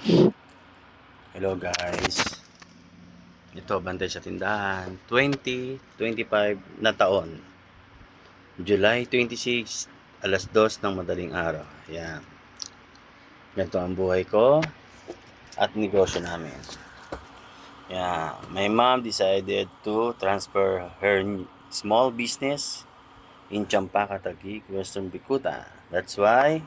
Hello guys. Ito, bantay sa tindahan. 2025 na taon. July 26, alas 2 ng madaling araw. Ayan. Ganito ang buhay ko at negosyo namin. Yeah, my mom decided to transfer her small business in Champaka, Taguig, Western Bikuta. That's why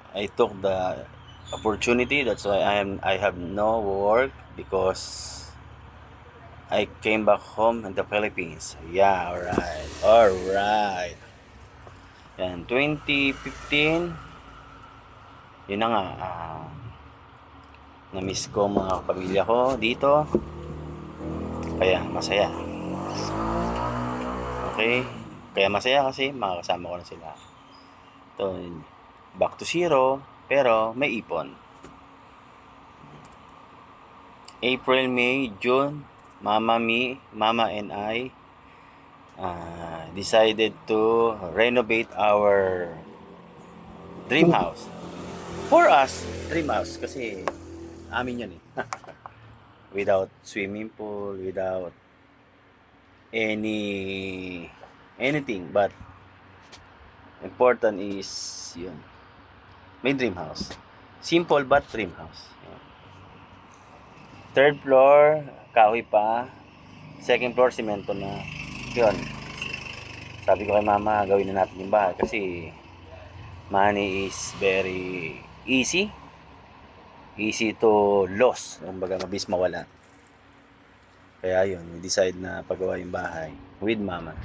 I took the opportunity. That's why I have no work because I came back home in the Philippines. Yeah, alright. Alright. Yan, 2015. Yun na nga. Na-miss ko mga pamilya ko dito. Kaya masaya. Okay? Kaya masaya kasi makakasama ko na sila. Ito, back to zero. Pero may ipon. April, May, June, Mama and I decided to renovate our dream house. For us, dream house kasi amin yun eh. Without swimming pool, without anything, but important is yun. May dream house. Simple but dream house. Yun. Third floor, kahoy pa. Second floor, simento na. Yun. Sabi ko kay mama, gawin na natin yung bahay kasi money is very easy to lose. Kumbaga, mabilis mawala. Kaya yun, we decide na pagawa yung bahay with mama.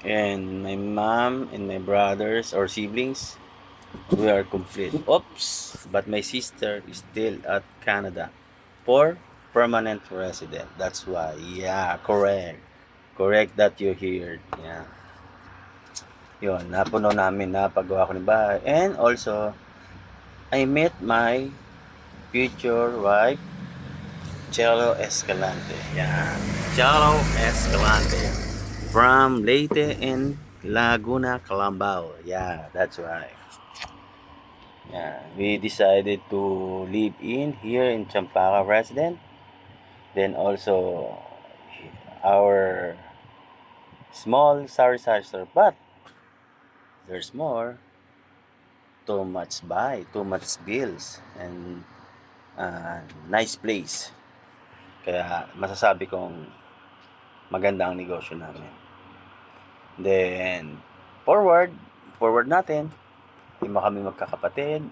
And my mom and my brothers or siblings, we are complete. Oops! But my sister is still at Canada for permanent resident. That's why. Yeah, correct. Correct that you heard. Yeah. Yun, napuno namin na paggawa ko ng bahay. And also, I met my future wife, Chelo Escalante. Yeah. Chelo Escalante. From Leyte and Laguna, Calambao. Yeah, that's right. Yeah, we decided to live in here in Champaka resident. Then also our small sari-sari store, but there's more. Too much bills, and nice place. Kaya masasabi kong maganda ang negosyo namin. Then forward natin. Lima kami magkakapatid.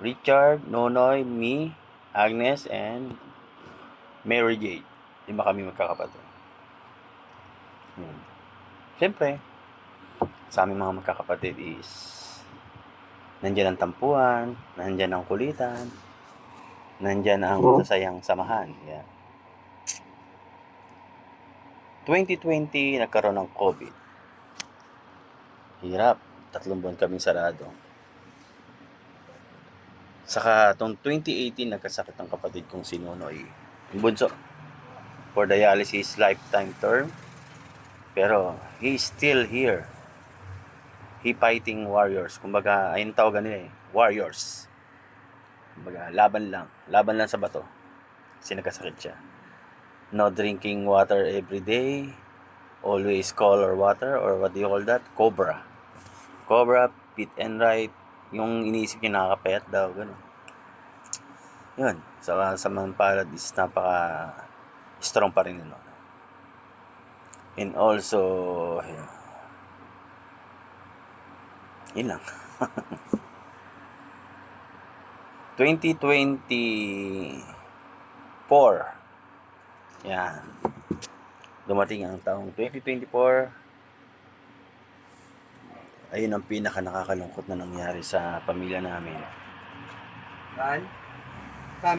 Richard, Nonoy, me, Agnes, and Mary Jade. Lima kami magkakapatid. Siyempre, sa aming mga magkakapatid is nandyan ang tampuhan, nandyan ang kulitan, nandyan ang masasayang samahan. Yeah. 2020, nagkaroon ng COVID. Hirap. 3 buwan kaming sarado. Saka itong 2018, nagkasakit ang kapatid kong si Nonoy. Yung bunso. For dialysis lifetime term. Pero, he's still here. He fighting warriors. Kumbaga, ayun tawagan nila eh. Warriors. Kumbaga, laban lang sa bato. Kasi nagkasakit siya. No drinking water every day. Always color water, or what do you call that? Cobra, fit and right. Yung iniisip niya nakakapayat daw, gano'n. Yun, sa manpalad is napaka strong pa rin yun. And also, yun lang. 2024. Yan. Dumating ang taong 2024. Ayun ang pinaka nakakalungkot na nangyari sa pamilya namin.